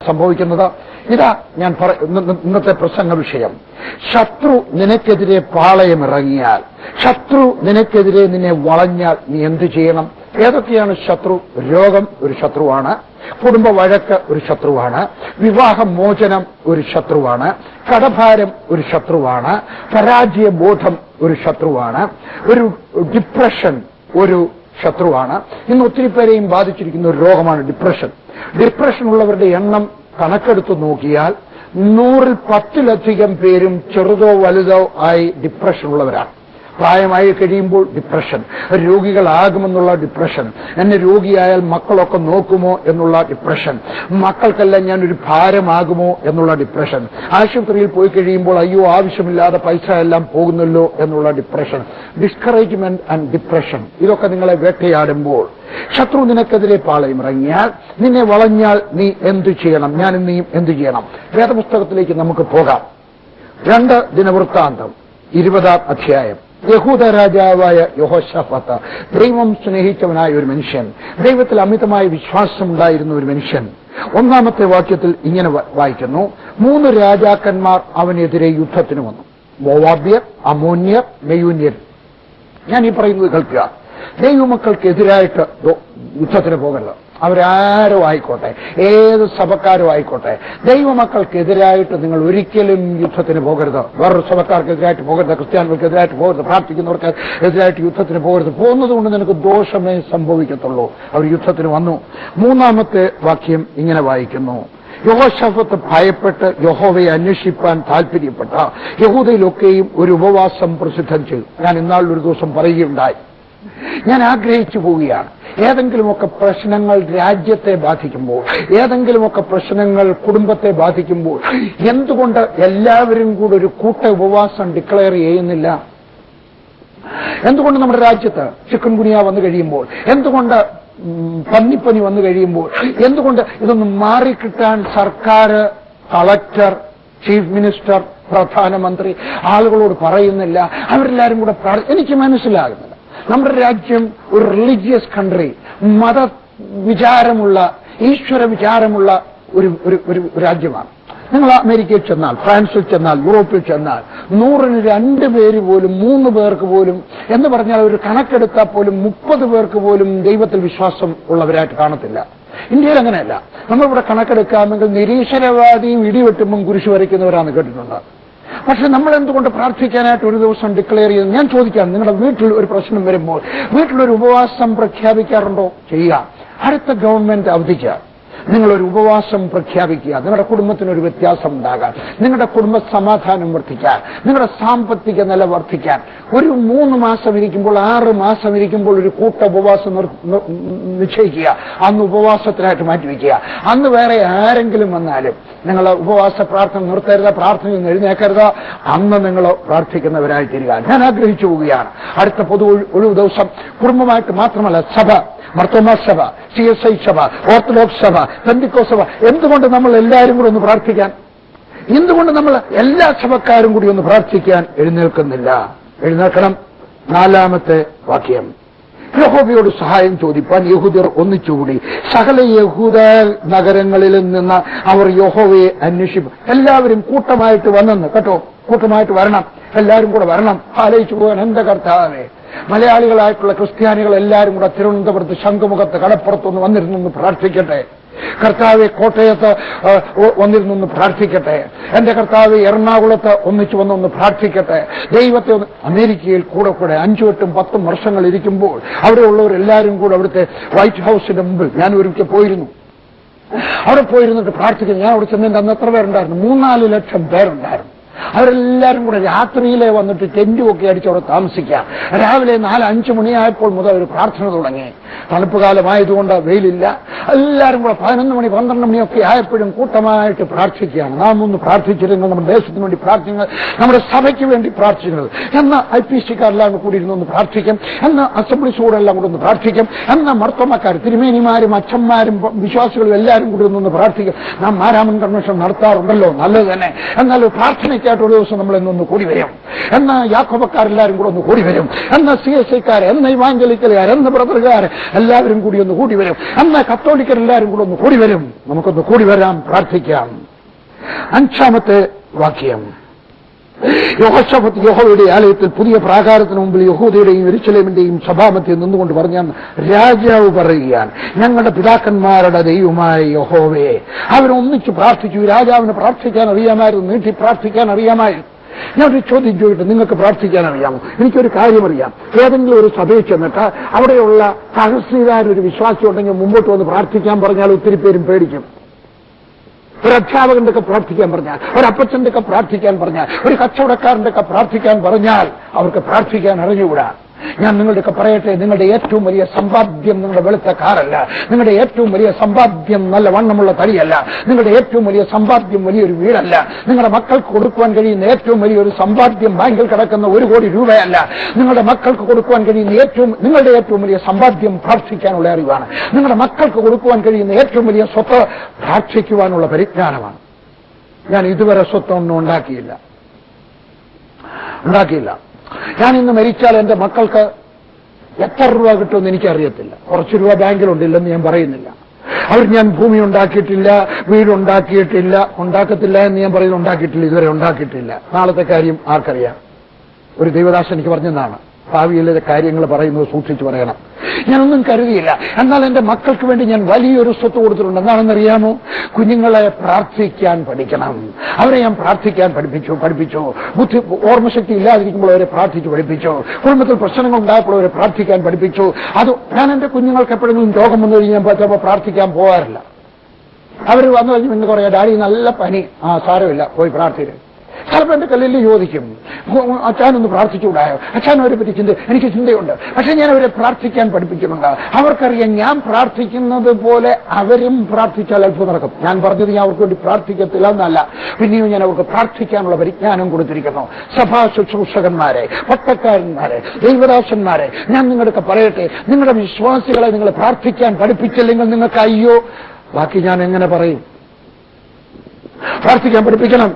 സംഭവിക്കുന്നത് ഇതാ ഞാൻ ഇന്നത്തെ പ്രസംഗ വിഷയം. ശത്രു നിനക്കെതിരെ പാളയമിറങ്ങിയാൽ, ശത്രു നിനക്കെതിരെ നിന്നെ വളഞ്ഞാൽ നീ എന്തു ചെയ്യണം? ഏതൊക്കെയാണ് ശത്രു? രോഗം ഒരു ശത്രുവാണ്, കുടുംബ വഴക്ക് ഒരു ശത്രുവാണ്, വിവാഹമോചനം ഒരു ശത്രുവാണ്, കടഭാരം ഒരു ശത്രുവാണ്, പരാജയബോധം ഒരു ശത്രുവാണ്, ഒരു ഡിപ്രഷൻ ഒരു ശത്രുവാണ്. ഇന്ന് ഒത്തിരി പേരെയും ബാധിച്ചിരിക്കുന്ന ഒരു രോഗമാണ് ഡിപ്രഷൻ. ഡിപ്രഷൻ ഉള്ളവരുടെ എണ്ണം കണക്കെടുത്ത് നോക്കിയാൽ 100-ൽ 10-ലധികം പേരും ചെറുതോ വലുതോ ആയി ഡിപ്രഷൻ ഉള്ളവരാണ്. പ്രായമായി കഴിയുമ്പോൾ ഡിപ്രഷൻ, രോഗികളാകുമെന്നുള്ള ഡിപ്രഷൻ, എന്നെ രോഗിയായാൽ മക്കളൊക്കെ നോക്കുമോ എന്നുള്ള ഡിപ്രഷൻ, മക്കൾക്കെല്ലാം ഞാനൊരു ഭാരമാകുമോ എന്നുള്ള ഡിപ്രഷൻ, ആശുപത്രിയിൽ പോയി കഴിയുമ്പോൾ അയ്യോ ആവശ്യമില്ലാതെ പൈസ എല്ലാം പോകുന്നല്ലോ എന്നുള്ള ഡിപ്രഷൻ, ഡിസ്കറേജ്മെന്റ് ആൻഡ് ഡിപ്രഷൻ. ഇതൊക്കെ നിങ്ങളെ വേട്ടയാടുമ്പോൾ, ശത്രു നിനക്കെതിരെ പാളയമിറങ്ങിയാൽ, നിന്നെ വളഞ്ഞാൽ നീ എന്തു ചെയ്യണം? ഞാനും നീയും എന്തു ചെയ്യണം? വേദപുസ്തകത്തിലേക്ക് നമുക്ക് പോകാം. 2 ദിനവൃത്താന്തം 20-ാം അധ്യായം. യഹൂദ രാജാവായ യഹോശാഫാത്ത് ദൈവം സ്നേഹിച്ചവനായ ഒരു മനുഷ്യൻ, ദൈവത്തിൽ അമിതമായ വിശ്വാസമുണ്ടായിരുന്ന ഒരു മനുഷ്യൻ. 1-ാമത്തെ വാക്യത്തിൽ ഇങ്ങനെ വായിക്കുന്നു: 3 രാജാക്കന്മാർ അവനെതിരെ യുദ്ധത്തിന് വന്നു, മോവാബ്യർ, അമ്മോന്യർ, മെയൂന്യർ. ഞാൻ ഈ പറയുന്നത് കേൾക്കുക. ദൈവമക്കൾക്കെതിരായിട്ട് യുദ്ധത്തിന് പോകരുത്. അവരാരോ ആയിക്കോട്ടെ, ഏത് സഭക്കാരോ ആയിക്കോട്ടെ, ദൈവമക്കൾക്കെതിരായിട്ട് നിങ്ങൾ ഒരിക്കലും യുദ്ധത്തിന് പോകരുത്. വേറൊരു സഭക്കാർക്കെതിരായിട്ട് പോകരുത്, ക്രിസ്ത്യാനികൾക്കെതിരായിട്ട് പോകരുത്, പ്രാർത്ഥിക്കുന്നവർക്ക് എതിരായിട്ട് യുദ്ധത്തിന് പോകരുത്. പോകുന്നത് കൊണ്ട് നിനക്ക് ദോഷമേ സംഭവിക്കത്തുള്ളൂ. അവർ യുദ്ധത്തിന് വന്നു. 3-ാമത്തെ വാക്യം ഇങ്ങനെ വായിക്കുന്നു: യഹോശാഫാത്ത് ഭയപ്പെട്ട് യഹോവയെ അന്വേഷിപ്പാൻ താല്പര്യപ്പെട്ട യഹൂദയിലൊക്കെയും ഒരു ഉപവാസം പ്രസിദ്ധം ചെയ്തു. ഞാൻ ഇന്നാളൊരു ദിവസം പറയുകയുണ്ടായി, ഞാൻ ആഗ്രഹിച്ചു പോവുകയാണ്. ഏതെങ്കിലുമൊക്കെ പ്രശ്നങ്ങൾ രാജ്യത്തെ ബാധിക്കുമ്പോൾ, ഏതെങ്കിലുമൊക്കെ പ്രശ്നങ്ങൾ കുടുംബത്തെ ബാധിക്കുമ്പോൾ, എന്തുകൊണ്ട് എല്ലാവരും കൂടെ ഒരു കൂട്ട ഉപവാസം ഡിക്ലെയർ ചെയ്യുന്നില്ല? എന്തുകൊണ്ട് നമ്മുടെ രാജ്യത്ത് ചിക്കൻ ഗുനിയ വന്നു കഴിയുമ്പോൾ, എന്തുകൊണ്ട് പന്നിപ്പനി വന്നു കഴിയുമ്പോൾ, എന്തുകൊണ്ട് ഇതൊന്നും മാറിക്കിട്ടാൻ സർക്കാർ, കളക്ടർ, ചീഫ് മിനിസ്റ്റർ, പ്രധാനമന്ത്രി ആളുകളോട് പറയുന്നില്ല? അവരെല്ലാരും കൂടെ എനിക്ക് മനസ്സിലാകുന്നില്ല. നമ്മുടെ രാജ്യം ഒരു റിലീജിയസ് കൺട്രി, മത വിചാരമുള്ള, ഈശ്വര വിചാരമുള്ള ഒരു രാജ്യമാണ്. നിങ്ങൾ അമേരിക്കയിൽ ചെന്നാൽ, ഫ്രാൻസിൽ ചെന്നാൽ, യൂറോപ്പിൽ ചെന്നാൽ 100-ന് 2 പേര് പോലും, 3 പേർക്ക് പോലും എന്ന് പറഞ്ഞാൽ ഒരു കണക്കെടുത്താൽ പോലും 30 പേർക്ക് പോലും ദൈവത്തിൽ വിശ്വാസം ഉള്ളവരായിട്ട് കാണത്തില്ല. ഇന്ത്യയിൽ അങ്ങനെയല്ല. നമ്മളിവിടെ കണക്കെടുക്കാമെങ്കിൽ നിരീശ്വരവാദിയും ഇടിവെട്ടുമ്പം കുരിശ് വരയ്ക്കുന്നവരാണ് കേട്ടിട്ടുണ്ട്. പക്ഷെ നമ്മൾ എന്തുകൊണ്ട് പ്രാർത്ഥിക്കാനായിട്ട് ഒരു ദിവസം ഡിക്ലെയർ ചെയ്യുന്നു? ഞാൻ ചോദിക്കാം, നിങ്ങളുടെ വീട്ടിൽ ഒരു പ്രശ്നം വരുമ്പോൾ വീട്ടിലൊരു ഉപവാസം പ്രഖ്യാപിക്കാറുണ്ടോ? ചെയ്യുക. അടുത്ത ഗവൺമെന്റ് അവധിക്ക് നിങ്ങളൊരു ഉപവാസം പ്രഖ്യാപിക്കുക. നിങ്ങളുടെ കുടുംബത്തിനൊരു വ്യത്യാസം ഉണ്ടാകാൻ, നിങ്ങളുടെ കുടുംബ സമാധാനം വർദ്ധിക്കാൻ, നിങ്ങളുടെ സാമ്പത്തിക നില വർദ്ധിക്കാൻ. ഒരു 3 മാസം ഇരിക്കുമ്പോൾ, 6 മാസം ഇരിക്കുമ്പോൾ ഒരു കൂട്ട ഉപവാസം നിശ്ചയിക്കുക. അന്ന് ഉപവാസത്തിനായിട്ട് മാറ്റിവെക്കുക. അന്ന് വേറെ ആരെങ്കിലും വന്നാലും നിങ്ങൾ ഉപവാസ പ്രാർത്ഥന നിർത്തരുത്, പ്രാർത്ഥനയിൽ നിന്ന് എഴുന്നേക്കരുത്. അന്ന് നിങ്ങൾ പ്രാർത്ഥിക്കുന്നവരായി തീരുക. ഞാൻ ആഗ്രഹിച്ചു പോവുകയാണ്, അടുത്ത പൊതു ഒഴിവ് ദിവസം കുടുംബമായിട്ട് മാത്രമല്ല, സഭ, മർത്തോമാ സഭ, CSI സഭ, ഓർത്തഡോക്സ് സഭ, പെന്തിക്കോസ്ത് സഭ, എന്തുകൊണ്ട് നമ്മൾ എല്ലാവരും കൂടി ഒന്ന് പ്രാർത്ഥിക്കാൻ? എന്തുകൊണ്ട് നമ്മൾ എല്ലാ സഭക്കാരും കൂടി ഒന്ന് പ്രാർത്ഥിക്കാൻ എഴുന്നേൽക്കുന്നില്ല? എഴുന്നേൽക്കണം. 4-ാമത്തെ വാക്യം: യഹോവയോട് സഹായം ചോദിപ്പാൻ യഹൂദർ ഒന്നിച്ചുകൂടി സകല യഹൂദ നഗരങ്ങളിൽ നിന്ന് അവർ യഹോവയെ അന്വേഷിക്കും. എല്ലാവരും കൂട്ടമായിട്ട് വന്നെന്ന് കേട്ടോ, കൂട്ടമായിട്ട് വരണം, എല്ലാവരും കൂടെ വരണം. ആലോചിച്ചു പോകാൻ, എന്റെ കർത്താവേ, മലയാളികളായിട്ടുള്ള ക്രിസ്ത്യാനികൾ എല്ലാവരും കൂടെ തിരുവനന്തപുരത്ത് ശംഖുമുഖത്ത് കടപ്പുറത്തൊന്ന് വന്നിരുന്നൊന്ന് പ്രാർത്ഥിക്കട്ടെ. കർത്താവെ കോട്ടയത്ത് വന്നിരുന്നൊന്ന് പ്രാർത്ഥിക്കട്ടെ. എന്റെ കർത്താവ് എറണാകുളത്ത് ഒന്നിച്ചു വന്നൊന്ന് പ്രാർത്ഥിക്കട്ടെ. ദൈവത്തെ അമേരിക്കയിൽ കൂടെ 5, 8, 10 വർഷങ്ങൾ ഇരിക്കുമ്പോൾ അവിടെയുള്ളവരെല്ലാവരും കൂടെ അവിടുത്തെ വൈറ്റ് ഹൗസിന്റെ മുമ്പിൽ ഞാൻ ഒരിക്കൽ പോയിരുന്നു. അവിടെ പോയിരുന്നിട്ട് പ്രാർത്ഥിക്കുന്നു. ഞാൻ അവിടെ ചെന്നതിന്റെ അന്ന് എത്ര പേരുണ്ടായിരുന്നു? 3-4 ലക്ഷം പേരുണ്ടായിരുന്നു. അവരെല്ലാരും കൂടെ രാത്രിയിലെ വന്നിട്ട് ടെന്റുമൊക്കെ അടിച്ച് അവിടെ താമസിക്കാം. രാവിലെ 4-5 മണിയായപ്പോൾ മുതൽ ഒരു പ്രാർത്ഥന തുടങ്ങി. തണുപ്പ് കാലമായതുകൊണ്ട് വെയിലില്ല. എല്ലാവരും കൂടെ 11 മണി 12 മണിയൊക്കെ ആയപ്പോഴും കൂട്ടമായിട്ട് പ്രാർത്ഥിക്കുകയാണ്. നാം ഒന്ന് പ്രാർത്ഥിച്ചിരുന്നു, നമ്മുടെ ദേശത്തിന് വേണ്ടി പ്രാർത്ഥിക്കുന്നത്, നമ്മുടെ സഭയ്ക്ക് വേണ്ടി പ്രാർത്ഥിക്കുന്നത്. എന്നാൽ IPC-കാരെല്ലാം കൂടി ഇരുന്നൊന്ന് പ്രാർത്ഥിക്കും, എന്നാൽ അസംബ്ലിസോടെല്ലാം കൂടെ ഒന്ന് പ്രാർത്ഥിക്കും, എന്നാൽ മർത്തോമാക്കാർ, തിരുമേനിമാരും അച്ഛന്മാരും വിശ്വാസികളും എല്ലാവരും കൂടി ഒന്നൊന്ന് പ്രാർത്ഥിക്കും. നാം മാരാമൻ കൺവെൻഷൻ നടത്താറുണ്ടല്ലോ, നല്ലത് തന്നെ. എന്നാൽ പ്രാർത്ഥനയ്ക്ക് തീർച്ചയായിട്ടും ഒരു ദിവസം നമ്മൾ എന്നൊന്ന് കൂടി വരും. എന്നാൽ യാക്കോബക്കാരെല്ലാവരും കൂടെ ഒന്ന് കൂടി വരും. എന്നാൽ CSIക്കാർ, എന്ന ഇവാഞ്ചലിക്കലുകാർ, എന്ന ബ്രദറുകാർ എല്ലാവരും കൂടി ഒന്ന് കൂടി വരും. എന്നാൽ കത്തോലിക്കരെല്ലാവരും കൂടെ ഒന്ന് കൂടി വരും. നമുക്കൊന്ന് കൂടി വരാം, പ്രാർത്ഥിക്കാം. 5-ാമത്തെ വാക്യം. യഹോശഫത്ത് യഹോവയുടെ ആലയത്തിൽ പുതിയ പ്രാകാരത്തിന് മുമ്പിൽ യഹൂദയുടെയും യെരൂശലേമിന്റെയും സഭാമധ്യത്തിൽ നിന്നുകൊണ്ട് പറഞ്ഞാൽ രാജാവ് പറയുകയാണ്, ഞങ്ങളുടെ പിതാക്കന്മാരുടെ ദൈവമായ യഹോവേ. അവരൊന്നിച്ച് പ്രാർത്ഥിച്ചു. രാജാവിന് പ്രാർത്ഥിക്കാൻ അറിയാമായിരുന്നു, നീട്ടി പ്രാർത്ഥിക്കാൻ അറിയാമായിരുന്നു. ഞാനൊരു ചോദ്യം ചോദിച്ചിട്ട്, നിങ്ങൾക്ക് പ്രാർത്ഥിക്കാൻ അറിയാമോ? എനിക്കൊരു കാര്യം അറിയാം. ഏതെങ്കിലും ഒരു സഭയിൽ ചെന്നിട്ട് അവിടെയുള്ള തഹസീൽദാരൊരു വിശ്വാസം ഉണ്ടെങ്കിൽ മുമ്പോട്ട് വന്ന് പ്രാർത്ഥിക്കാൻ പറഞ്ഞാൽ ഒത്തിരി പേരും പേടിക്കും. ഒരു അധ്യാപകന്റെ ഒക്കെ പ്രാർത്ഥിക്കാൻ പറഞ്ഞാൽ, ഒരു അപ്പച്ചന്റെ ഒക്കെ പ്രാർത്ഥിക്കാൻ പറഞ്ഞാൽ, ഒരു കച്ചവടക്കാരന്റെ ഒക്കെ പ്രാർത്ഥിക്കാൻ പറഞ്ഞാൽ അവർക്ക് പ്രാർത്ഥിക്കാൻ അറിഞ്ഞുകൂടാ. ഞാൻ നിങ്ങളുടെയൊക്കെ പറയട്ടെ, നിങ്ങളുടെ ഏറ്റവും വലിയ സമ്പാദ്യം നിങ്ങളുടെ വെളുത്ത കാറല്ല, നിങ്ങളുടെ ഏറ്റവും വലിയ സമ്പാദ്യം നല്ല വണ്ണമുള്ള തടിയല്ല, നിങ്ങളുടെ ഏറ്റവും വലിയ സമ്പാദ്യം വലിയൊരു വീടല്ല, നിങ്ങളുടെ മക്കൾക്ക് കൊടുക്കുവാൻ കഴിയുന്ന ഏറ്റവും വലിയൊരു സമ്പാദ്യം ബാങ്കിൽ കിടക്കുന്ന 1 കോടി രൂപയല്ല. നിങ്ങളുടെ മക്കൾക്ക് കൊടുക്കുവാൻ കഴിയുന്ന നിങ്ങളുടെ ഏറ്റവും വലിയ സമ്പാദ്യം പ്രാർത്ഥിക്കാനുള്ള അറിവാണ്. നിങ്ങളുടെ മക്കൾക്ക് കൊടുക്കുവാൻ കഴിയുന്ന ഏറ്റവും വലിയ സ്വത്ത് പ്രാർത്ഥിക്കുവാനുള്ള പരിജ്ഞാനമാണ്. ഞാൻ ഇതുവരെ സ്വത്തൊന്നും ഉണ്ടാക്കിയില്ല. ഞാൻ ഇന്ന് മരിച്ചാൽ എന്റെ മക്കൾക്ക് എത്ര രൂപ കിട്ടുമെന്ന് എനിക്കറിയത്തില്ല. കുറച്ച് രൂപ ബാങ്കിലുണ്ടില്ലെന്ന് ഞാൻ പറയുന്നില്ല. ഞാൻ ഭൂമി ഉണ്ടാക്കിയിട്ടില്ല, വീടുണ്ടാക്കിയിട്ടില്ല, ഉണ്ടാക്കത്തില്ല എന്ന് ഞാൻ പറയുന്നത് ഉണ്ടാക്കിയിട്ടില്ല, ഇതുവരെ ഉണ്ടാക്കിയിട്ടില്ല. നാളത്തെ കാര്യം ആർക്കറിയാം? ഒരു ദൈവദാസൻ എനിക്ക് പറഞ്ഞതാണ്, ഭാവിയിലെ കാര്യങ്ങൾ പറയുന്നത് സൂക്ഷിച്ചു പറയണം. ഞാനൊന്നും കരുതിയില്ല. എന്നാൽ എന്റെ മക്കൾക്ക് വേണ്ടി ഞാൻ വലിയൊരു സ്വത്ത് കൊടുത്തിട്ടുണ്ട്. എന്താണെന്നറിയാമോ? കുഞ്ഞുങ്ങളെ പ്രാർത്ഥിക്കാൻ പഠിക്കണം. അവരെ ഞാൻ പ്രാർത്ഥിക്കാൻ പഠിപ്പിച്ചു. ഓർമ്മശക്തി ഇല്ലാതിരിക്കുമ്പോൾ അവരെ പ്രാർത്ഥിച്ചു പഠിപ്പിച്ചു. കുടുംബത്തിൽ പ്രശ്നങ്ങൾ ഉണ്ടായപ്പോൾ അവരെ പ്രാർത്ഥിക്കാൻ പഠിപ്പിച്ചു. അത് ഞാൻ എന്റെ കുഞ്ഞുങ്ങൾക്ക് എപ്പോഴെങ്കിലും രോഗം വന്നു കഴിഞ്ഞാൽ പറ്റുമ്പോൾ പ്രാർത്ഥിക്കാൻ പോകാറില്ല. അവർ വന്നു കഴിഞ്ഞ് പിന്നെ പറയാം, ഡാഡി നല്ല പനി. സാരമില്ല, പോയി പ്രാർത്ഥിക്കും. ചിലപ്പോൾ എന്റെ കല്ലിൽ ചോദിക്കും, അച്ഛനൊന്ന് പ്രാർത്ഥിച്ചുകൂടായോ? അച്ഛൻ അവരെ പറ്റി എനിക്ക് ചിന്തയുണ്ട്. പക്ഷെ ഞാൻ അവരെ പ്രാർത്ഥിക്കാൻ പഠിപ്പിച്ചിട്ടുണ്ട്. അവർക്കറിയാം ഞാൻ പ്രാർത്ഥിക്കുന്നത് പോലെ അവരും പ്രാർത്ഥിച്ചാൽ അത്ഭുതം നടക്കും. ഞാൻ പറഞ്ഞത് ഞാൻ അവർക്ക് വേണ്ടി പ്രാർത്ഥിക്കത്തില്ല എന്നല്ല, പിന്നെയും ഞാൻ അവർക്ക് പ്രാർത്ഥിക്കാനുള്ള പരിജ്ഞാനം കൊടുത്തിരിക്കുന്നു. സഭാ ശുശ്രൂഷകന്മാരെ, പട്ടക്കാരന്മാരെ, ദൈവദാസന്മാരെ, ഞാൻ നിങ്ങളൊക്കെ പറയട്ടെ, നിങ്ങളുടെ വിശ്വാസികളെ നിങ്ങൾ പ്രാർത്ഥിക്കാൻ പഠിപ്പിച്ചില്ലെങ്കിൽ നിങ്ങൾക്ക് അയ്യോ. ബാക്കി ഞാൻ എങ്ങനെ പറയും? പ്രാർത്ഥിക്കാൻ പഠിപ്പിക്കണം.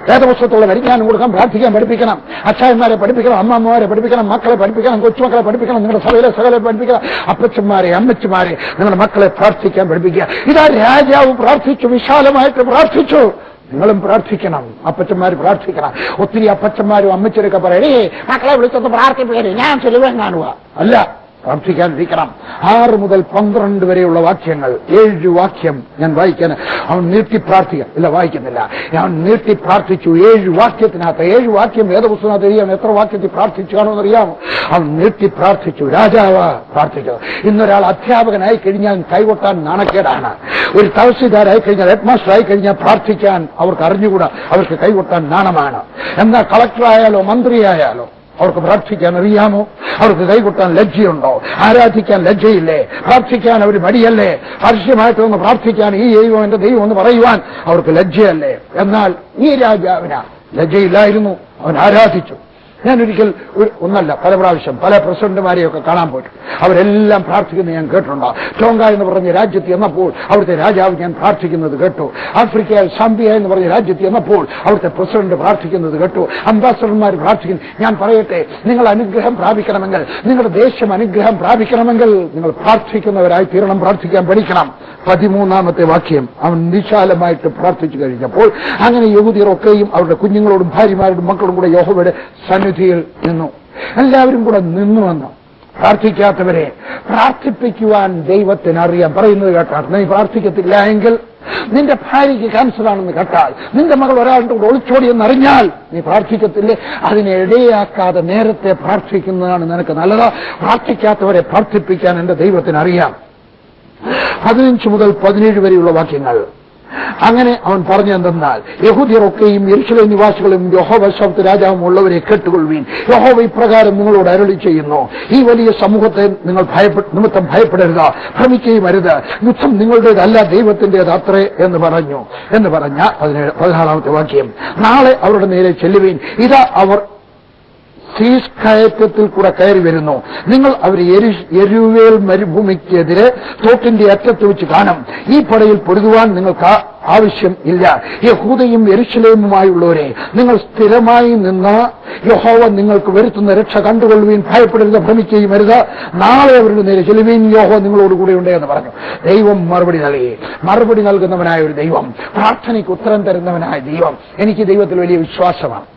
വേദപുസ്തകത്തോളം പരിജ്ഞാനം കൊടുക്കാൻ പ്രാർത്ഥിക്കാൻ പഠിപ്പിക്കണം. അച്ഛന്മാരെ പഠിപ്പിക്കണം, അമ്മമാരെ പഠിപ്പിക്കണം, മക്കളെ പഠിപ്പിക്കണം, കൊച്ചുമക്കളെ പഠിപ്പിക്കണം, നിങ്ങളുടെ സഭയിലെ സകലെ പഠിപ്പിക്കണം. അപ്പച്ചന്മാരെ, അമ്മച്ചിമാരെ, നിങ്ങളുടെ മക്കളെ പ്രാർത്ഥിക്കാൻ പഠിപ്പിക്കുക. ഇതാ രാജാവ് പ്രാർത്ഥിച്ചു, വിശാലമായിട്ട് പ്രാർത്ഥിച്ചു. നിങ്ങളും പ്രാർത്ഥിക്കണം, അപ്പച്ചന്മാർ പ്രാർത്ഥിക്കണം. ഒത്തിരി അപ്പച്ചന്മാരും അമ്മച്ചരൊക്കെ പറയണേ, മക്കളെ വിളിച്ചൊന്ന് പ്രാർത്ഥിപ്പിക്കണേ, ഞാൻ ചെലവൻ കാണുക. അല്ല, പ്രാർത്ഥിക്കാനിരിക്കണം. 6 മുതൽ 12 വരെയുള്ള വാക്യങ്ങൾ, 7 വാക്യം ഞാൻ വായിക്കാൻ. അവൻ നീട്ടി പ്രാർത്ഥിക്കാം. ഇല്ല, വായിക്കുന്നില്ല. അവൻ നീട്ടി പ്രാർത്ഥിച്ചു. 7 വാക്യത്തിനകത്ത്, 7 വാക്യം വേദപുസ്തകത്തിനകത്ത് എഴുതിയാൽ എത്ര വാക്യത്തിൽ പ്രാർത്ഥിച്ചു കാണുമെന്ന് അറിയാമോ? അവൻ നീട്ടി പ്രാർത്ഥിച്ചു. രാജാവ് പ്രാർത്ഥിച്ചു. ഇന്നൊരാൾ അധ്യാപകനായി കഴിഞ്ഞാൽ കൈകൊട്ടാൻ നാണക്കേടാണ്. ഒരു തഹസീൽദാരായി കഴിഞ്ഞാൽ, ഹെഡ് മാസ്റ്റർ ആയി കഴിഞ്ഞാൽ പ്രാർത്ഥിക്കാൻ അവർക്ക് അറിഞ്ഞുകൂടാ, അവർക്ക് കൈകൊട്ടാൻ നാണമാണ്. എന്നാൽ കളക്ടറായാലോ മന്ത്രിയായാലോ അവർക്ക് പ്രാർത്ഥിക്കാൻ അറിയാമോ? അവർക്ക് കൈകൊട്ടാൻ ലജ്ജയുണ്ടോ? ആരാധിക്കാൻ ലജ്ജയില്ലേ? പ്രാർത്ഥിക്കാൻ അവർ മടിയല്ലേ? പരസ്യമായിട്ടൊന്ന് പ്രാർത്ഥിക്കാൻ ഈ ദൈവം എന്റെ ദൈവം എന്ന് പറയുവാൻ അവർക്ക് ലജ്ജയല്ലേ? എന്നാൽ ഈ രാജാവിന് ലജ്ജയില്ലായിരുന്നു. അവൻ ആരാധിച്ചു. ഞാനൊരിക്കൽ ഒന്നല്ല പല പ്രാവശ്യം പല പ്രസിഡന്റുമാരെയൊക്കെ കാണാൻ പോയിട്ട് അവരെല്ലാം പ്രാർത്ഥിക്കുന്നത് ഞാൻ കേട്ടിട്ടുണ്ട്. ടോങ്ക എന്ന് പറഞ്ഞ രാജ്യത്ത് എന്നപ്പോൾ അവിടുത്തെ രാജാവ് ഞാൻ പ്രാർത്ഥിക്കുന്നത് കേട്ടു. ആഫ്രിക്കയിൽ സാംബിയ എന്ന് പറഞ്ഞ രാജ്യത്ത് എന്നപ്പോൾ അവിടുത്തെ പ്രസിഡന്റ് പ്രാർത്ഥിക്കുന്നത് കേട്ടു. അംബാസഡർമാർ പ്രാർത്ഥിക്കുന്നു. ഞാൻ പറയട്ടെ, നിങ്ങൾ അനുഗ്രഹം പ്രാപിക്കണമെങ്കിൽ, നിങ്ങളുടെ ദേശം അനുഗ്രഹം പ്രാപിക്കണമെങ്കിൽ നിങ്ങൾ പ്രാർത്ഥിക്കുന്നവരായി തീരണം, പ്രാർത്ഥിക്കാൻ പഠിക്കണം. 13-ാമത്തെ വാക്യം. അവൻ വിശാലമായിട്ട് പ്രാർത്ഥിച്ചു കഴിഞ്ഞപ്പോൾ അങ്ങനെ യഹൂദിയരൊക്കെയും അവരുടെ കുഞ്ഞുങ്ങളോടും ഭാര്യമാരോടും മക്കളോടും കൂടെ യഹോവയുടെ സന്നിധിയിൽ നിന്നു. എല്ലാവരും കൂടെ നിന്നുവെന്ന്. പ്രാർത്ഥിക്കാത്തവരെ പ്രാർത്ഥിപ്പിക്കുവാൻ ദൈവത്തിന് അറിയാം. പറയുന്നത് കേട്ടാൽ, നീ പ്രാർത്ഥിക്കത്തില്ല എങ്കിൽ, നിന്റെ ഭാര്യയ്ക്ക് ക്യാൻസറാണെന്ന് കേട്ടാൽ, നിന്റെ മകൾ ഒരാളുടെ കൂടെ ഒളിച്ചോടിയെന്നറിഞ്ഞാൽ നീ പ്രാർത്ഥിക്കത്തില്ലേ? അതിനെ ഇടയാക്കാതെ നേരത്തെ പ്രാർത്ഥിക്കുന്നതാണ് നിനക്ക് നല്ലത്. പ്രാർത്ഥിക്കാത്തവരെ പ്രാർത്ഥിപ്പിക്കാൻ എന്റെ ദൈവത്തിന് അറിയാം. 15 മുതൽ 17 വരെയുള്ള വാക്യങ്ങൾ. അങ്ങനെ അവൻ പറഞ്ഞെന്തെന്നാൽ, യഹൂദ്യരൊക്കെയും യെരൂശലേം നിവാസികളും യഹോവ ശബ്ദ രാജാവും ഉള്ളവരെ കേട്ടുകൊള്ളുവീൻ. യഹോവ ഇപ്രകാരം നിങ്ങളോട് അരുളി ചെയ്യുന്നു, ഈ വലിയ സമൂഹത്തെ നിങ്ങൾ നിമിത്തം ഭയപ്പെടരുത്, ഭ്രമിക്കുകയും അരുത്. യുദ്ധം നിങ്ങളുടേതല്ല, ദൈവത്തിന്റേത് അത്രേ എന്ന് പറഞ്ഞ 14-ാമത്തെ വാക്യം. നാളെ അവരുടെ നേരെ ചെല്ലുവീൻ. ഇതാ അവർ സീസ് കയറ്റത്തിൽ കൂടെ കയറി വരുന്നു. നിങ്ങൾ അവർ യെരുവേൽ മരുഭൂമിക്കെതിരെ തോട്ടിന്റെ അറ്റത്ത് വെച്ച് കാണും. ഈ പടയിൽ പൊരുതുവാൻ നിങ്ങൾക്ക് ആവശ്യം ഇല്ല. യഹൂദയും യെരുശലേമുമായുള്ളവരെ, നിങ്ങൾ സ്ഥിരമായി നിന്ന് യഹോവ നിങ്ങൾക്ക് വരുത്തുന്ന രക്ഷ കണ്ടുകൊള്ളുവീൻ. ഭയപ്പെടരുത്, ഭ്രമിക്കുകയും അരുത്. നാളെ അവരുടെ നേരെ ചെല്ലുവീൻ, യഹോവ നിങ്ങളോട് കൂടെ ഉണ്ട് എന്ന് പറഞ്ഞു. ദൈവം മറുപടി നൽകി. മറുപടി നൽകുന്നവനായ ഒരു ദൈവം, പ്രാർത്ഥനയ്ക്ക് ഉത്തരം തരുന്നവനായ ദൈവം. എനിക്ക് ദൈവത്തിൽ വലിയ വിശ്വാസമാണ്.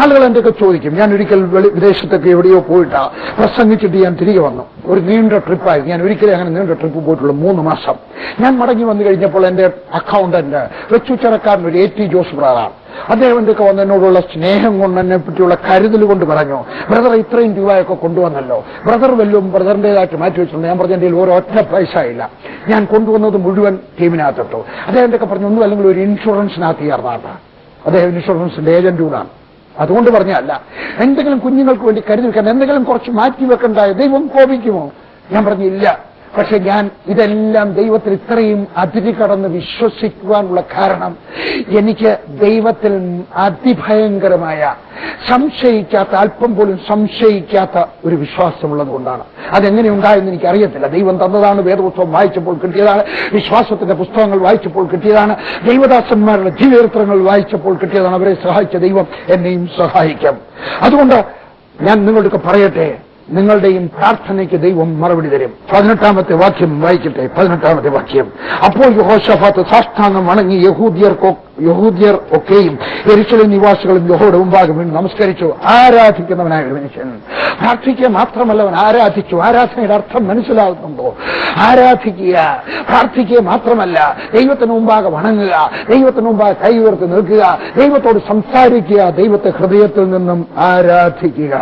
ആളുകൾ എന്തൊക്കെ ചോദിക്കും. ഞാൻ ഒരിക്കൽ വിദേശത്തൊക്കെ എവിടെയോ പോയിട്ട് പ്രസംഗിച്ചിട്ട് ഞാൻ തിരികെ വന്നു. ഒരു നീണ്ട ട്രിപ്പായിരുന്നു. ഞാൻ ഒരിക്കലും അങ്ങനെ നീണ്ട ട്രിപ്പ് പോയിട്ടുള്ളൂ, 3 മാസം. ഞാൻ മടങ്ങി വന്നു കഴിഞ്ഞപ്പോൾ എന്റെ അക്കൗണ്ടന്റ് വെച്ചുച്ചറക്കാരൻ ഒരു AT ജോസ് ബ്രദറാണ്. അദ്ദേഹം എന്തൊക്കെ വന്ന് എന്നോടുള്ള സ്നേഹം കൊണ്ട്, എന്നെ പറ്റിയുള്ള കരുതൽ കൊണ്ട് പറഞ്ഞു, ബ്രദർ ഇത്രയും രൂപയൊക്കെ കൊണ്ടുവന്നല്ലോ, ബ്രദർ വല്ലതും ബ്രദറിന്റേതായിട്ട് മാറ്റി വെച്ചിട്ടുണ്ട്. ഞാൻ പറഞ്ഞ എന്റെ ഒരൊറ്റ പൈസ ഇല്ല, ഞാൻ കൊണ്ടുവന്നത് മുഴുവൻ ടീമിനകത്തിട്ടു. അദ്ദേഹം എന്തൊക്കെ പറഞ്ഞു, ഒന്നും അല്ലെങ്കിൽ ഒരു ഇൻഷുറൻസിനകത്ത് ചേർന്നാണ്. അദ്ദേഹം ഇൻഷുറൻസിന്റെ ഏജന്റ് കൂടാണ്. അതുകൊണ്ട് പറഞ്ഞല്ല, എന്തെങ്കിലും കുഞ്ഞുങ്ങൾക്ക് വേണ്ടി കരുതി വെക്കാൻ, എന്തെങ്കിലും കുറച്ച് മാറ്റി വെക്കണ്ടായോ? ദൈവം കോപിക്കുമോ? ഞാൻ പറഞ്ഞില്ല. പക്ഷെ ഞാൻ ഇതെല്ലാം ദൈവത്തിൽ ഇത്രയും അതിരുകടന്ന് വിശ്വസിക്കുവാനുള്ള കാരണം, എനിക്ക് ദൈവത്തിൽ അതിഭയങ്കരമായ, സംശയിക്കാത്ത, അല്പം പോലും സംശയിക്കാത്ത ഒരു വിശ്വാസമുള്ളത് കൊണ്ടാണ്. അതെങ്ങനെ ഉണ്ടായെന്ന് എനിക്കറിയത്തില്ല. ദൈവം തന്നതാണ്. വേദപുസ്തകം വായിച്ചപ്പോൾ കിട്ടിയതാണ്. വിശ്വാസത്തിന്റെ പുസ്തകങ്ങൾ വായിച്ചപ്പോൾ കിട്ടിയതാണ്. ദൈവദാസന്മാരുടെ ജീവചരിത്രങ്ങൾ വായിച്ചപ്പോൾ കിട്ടിയതാണ്. അവരെ സഹായിച്ച ദൈവം എന്നെയും സഹായിക്കാം. അതുകൊണ്ട് ഞാൻ നിങ്ങളൊക്കെ പറയട്ടെ, നിങ്ങളുടെയും പ്രാർത്ഥനയ്ക്ക് ദൈവം മറുപടി തരും. 18-ാമത്തെ വാക്യം വായിക്കട്ടെ. 18-ാമത്തെ വാക്യം. അപ്പോൾ യഹോശാഫാത്ത് സാഷ്ടാംഗം വണങ്ങി യഹൂദ്യർ ഒക്കെയും യെരൂശലേം നിവാസികളും യഹോവയുടെ മുമ്പാകെ വീണ് നമസ്കരിച്ചു. ആരാധിക്കുന്നവനായ ഒരു മനുഷ്യൻ പ്രാർത്ഥിക്കുക മാത്രമല്ല, അവൻ ആരാധിച്ചു. ആരാധനയുടെ അർത്ഥം മനസ്സിലാകുന്നുണ്ടോ? ആരാധിക്കുക, പ്രാർത്ഥിക്കുക മാത്രമല്ല, ദൈവത്തിന് മുമ്പാകെ വണങ്ങുക, ദൈവത്തിന് മുമ്പാകെ കൈ ഉയർത്തി നിൽക്കുക, ദൈവത്തോട് സംസാരിക്കുക, ദൈവത്തെ ഹൃദയത്തിൽ നിന്നും ആരാധിക്കുക.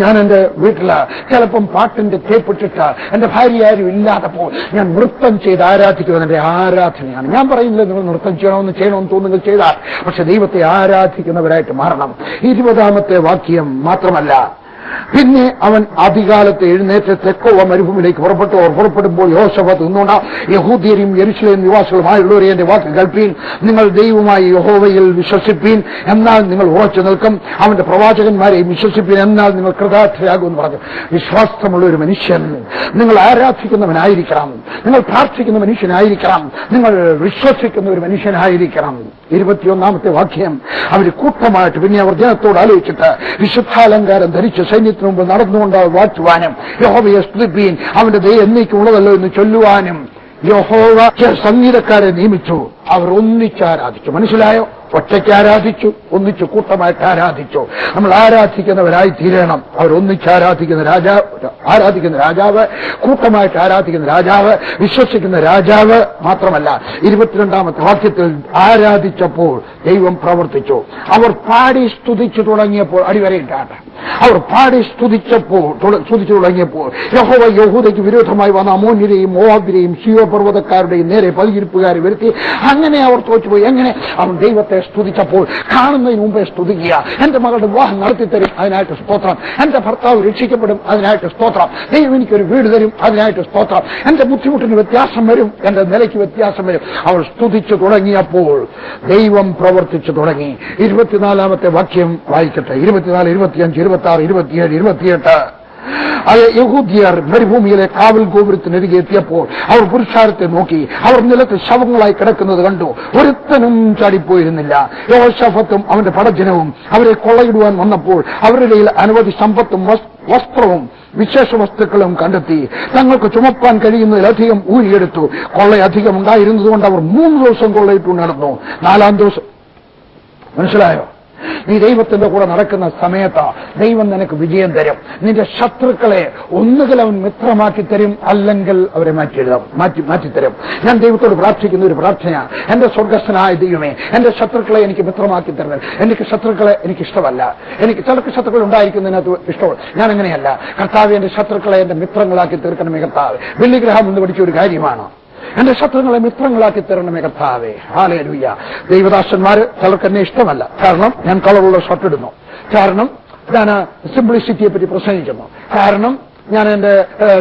ഞാൻ എന്റെ വീട്ടിൽ ചിലപ്പം പാട്ടിന്റെ തേപ്പിട്ടിട്ട് എന്റെ ഭാര്യ ആരും ഇല്ലാത്തപ്പോൾ ഞാൻ നൃത്തം ചെയ്ത് ആരാധിക്കുന്നത് എന്റെ ആരാധനയാണ്. ഞാൻ പറയുന്നില്ല നിങ്ങൾ നൃത്തം ചെയ്യണമെന്ന് തോന്നുന്നത് ചെയ്താൽ, പക്ഷെ ദൈവത്തെ ആരാധിക്കുന്നവരായിട്ട് മാറണം. 20-ാമത്തെ വാക്യം മാത്രമല്ല, പിന്നെ അവൻ അധികാലത്ത് എഴുന്നേറ്റ് തെക്കോവ മരുഭൂമിയിലേക്ക് പുറപ്പെട്ടു. അവർ പുറപ്പെടുമ്പോൾ യോശഫാത്ത് നിന്നുകൊണ്ട്, യഹൂദ്യരും യെരൂശലേം നിവാസികളുമായുള്ളവരെ എന്റെ വാക്ക് കേൾപ്പീൻ. നിങ്ങൾ ദൈവമായി യഹോവയിൽ വിശ്വസിപ്പീൻ, എന്നാൽ നിങ്ങൾ ഉറച്ചു നിൽക്കും. അവന്റെ പ്രവാചകന്മാരെയും വിശ്വസിപ്പീൻ, എന്നാൽ നിങ്ങൾ കൃതാർത്ഥരാകുമെന്ന് പറഞ്ഞു. വിശ്വാസമുള്ള ഒരു മനുഷ്യൻ, നിങ്ങൾ ആരാധിക്കുന്നവനായിരിക്കണം, നിങ്ങൾ പ്രാർത്ഥിക്കുന്ന മനുഷ്യനായിരിക്കണം, നിങ്ങൾ വിശ്വസിക്കുന്ന ഒരു മനുഷ്യനായിരിക്കണം. 21-ാമത്തെ വാക്യം. അവർ കൂട്ടമായിട്ട് പിന്നെ അവർ ജനത്തോട് ആലോചിച്ചിട്ട് വിശുദ്ധാലങ്കാരം ധരിച്ച് സൈന്യത്തിന് മുമ്പ് നടന്നുകൊണ്ട് വാറ്റുവാനും യഹോവയെ സ്തുതിപ്പീൻ, അവന്റെ ദയ എന്നേക്കുള്ളതല്ലോ എന്ന് ചൊല്ലുവാനും യഹോവ സംഗീതക്കാരെ നിയമിച്ചു. അവർ ഒന്നിച്ചാരാധിച്ചു. മനസ്സിലായോ? ഒറ്റയ്ക്ക് ആരാധിച്ചു, ഒന്നിച്ചു കൂട്ടമായിട്ട് ആരാധിച്ചു. നമ്മൾ ആരാധിക്കുന്നവരായി തീരണം. അവർ ഒന്നിച്ചാരാധിക്കുന്ന രാജാവ്, കൂട്ടമായിട്ട് ആരാധിക്കുന്ന രാജാവ്, വിശ്വസിക്കുന്ന രാജാവ് മാത്രമല്ല. 22-ാമത്തെ വാക്യത്തിൽ ആരാധിച്ചപ്പോൾ ദൈവം പ്രവർത്തിച്ചു. അവർ പാടി സ്തുതിച്ചു തുടങ്ങിയപ്പോൾ, അടിവരയിട്ടാണ്, അവർ പാടി സ്തുതിച്ചു തുടങ്ങിയപ്പോൾ യഹോവ യഹൂദയ്ക്ക് വിരോധമായി വന്ന അമോന്യരെയും മോവാബ്യരെയും ശീയോ പർവ്വതക്കാരുടെയും നേരെ പതിയിരിപ്പുകാരെ വരുത്തി. അങ്ങനെ അവർ തോറ്റുപോയി. എങ്ങനെ? അവൻ ദൈവത്തെ സ്തുതിച്ചപ്പോൾ. കാണുന്നതിന് മുമ്പേ സ്തുതിക്കുക. എന്റെ മകളുടെ വിവാഹം നടത്തിത്തരും, അതിനായിട്ട് സ്തോത്രം. എന്റെ ഭർത്താവ് രക്ഷിക്കപ്പെടും, അതിനായിട്ട് സ്തോത്രം. ദൈവം എനിക്കൊരു വീട് തരും, അതിനായിട്ട് സ്തോത്രം. എന്റെ ബുദ്ധിമുട്ടിന് വ്യത്യാസം വരും, എന്റെ നിലയ്ക്ക് വ്യത്യാസം വരും. അവൾ സ്തുതിച്ചു തുടങ്ങിയപ്പോൾ ദൈവം പ്രവർത്തിച്ചു തുടങ്ങി. 24-ാമത്തെ വാക്യം വായിക്കട്ടെ. 24, 25, 26, 27, 28. യഹൂദ്യർ മരുഭൂമിയിലെ കാവൽ ഗോപുരത്തിനരികെ എത്തിയപ്പോൾ അവർ പുരുഷാരത്തെ നോക്കി. അവർ നിലത്ത് ശവങ്ങളായി കിടക്കുന്നത് കണ്ടു. ഒരുത്തനും ചാടിപ്പോയിരുന്നില്ല. യോശാഫത്തും അവന്റെ പടജനവും അവരെ കൊള്ളയിടുവാൻ വന്നപ്പോൾ അവരുടെ കയ്യിൽ അനവധി സമ്പത്തും വസ്ത്രവും വിശേഷ വസ്തുക്കളും കണ്ടെത്തി. തങ്ങൾക്ക് ചുമപ്പാൻ കഴിയുന്നതിലധികം ഊരിയെടുത്തു. കൊള്ളയധികം ഉണ്ടായിരുന്നതുകൊണ്ട് അവർ 3 ദിവസം കൊള്ളയിട്ടു നടന്നു. 4-ാം ദിവസം, മനസ്സിലായോ? നീ ദൈവത്തിന്റെ കൂടെ നടക്കുന്ന സമയത്ത് ദൈവം നിനക്ക് വിജയം തരും. നിന്റെ ശത്രുക്കളെ ഒന്നുകിൽ അവൻ മിത്രമാക്കി തരും, അല്ലെങ്കിൽ അവരെ മാറ്റിത്തരും. ഞാൻ ദൈവത്തോട് പ്രാർത്ഥിക്കുന്ന ഒരു പ്രാർത്ഥന, എന്റെ സ്വർഗസ്ഥനായ ദൈവമേ, എന്റെ ശത്രുക്കളെ എനിക്ക് മിത്രമാക്കി തരണം. എനിക്ക് ശത്രുക്കളെ എനിക്കിഷ്ടമല്ല. എനിക്ക് ചിലർക്ക് ശത്രുക്കൾ ഉണ്ടായിരിക്കുന്നതിനകത്ത് ഇഷ്ടമാണ്. ഞാൻ അങ്ങനെയല്ല. കർത്താവ് എന്റെ ശത്രുക്കളെ എന്റെ മിത്രങ്ങളാക്കി തീർക്കണമേ കർത്താവ്. ബില്ലിഗ്രഹാം എന്ന് പഠിച്ച ഒരു കാര്യമാണ്. എന്റെ ശത്രുക്കളെ മിത്രങ്ങളാക്കി തരണമേ കർത്താവേ. ഹല്ലേലൂയ. ദൈവദാസന്മാര് ചിലർക്ക് എന്നെ ഇഷ്ടമല്ല. കാരണം ഞാൻ കളറുള്ള ഷർട്ട് ഇടുന്നു, കാരണം ഞാൻ സിംപ്ലിസിറ്റിയെ പറ്റി പ്രസംഗിക്കുന്നു, കാരണം ഞാൻ എന്റെ